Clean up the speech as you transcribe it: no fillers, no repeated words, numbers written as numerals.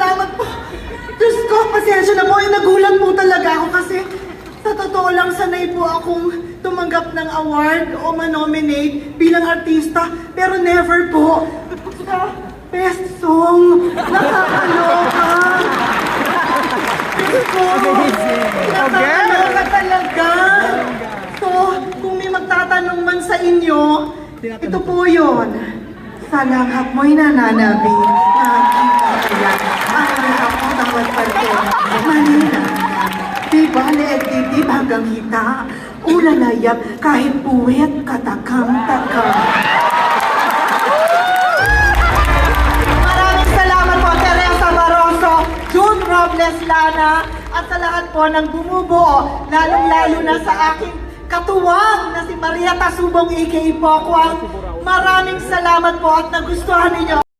salamat po. Diyos ko, pasensya na po. Nagulat po talaga ako kasi sa totoo lang sanay po akong tumanggap ng award o manominate bilang artista, pero never po sa best song. Nakakaloka. Diyos ko, nakakaloka talaga. So, kung may magtatanong man sa inyo, ito po yun. Sa langhap mo'y nananabi. Nakakita ang langhap mo tawad pa rin. Manila. Di bale at titib hanggang hita. Ulalayap kahit puwet katakam-takam. Maraming salamat po, Teresa Baroso, June Robles Lana, at sa lahat po ng bumubuo, lalong-lalo na sa aking katuwang na si Maria Tasubong a.k.a. Pokwang. Maraming salamat po at nagustuhan ninyo.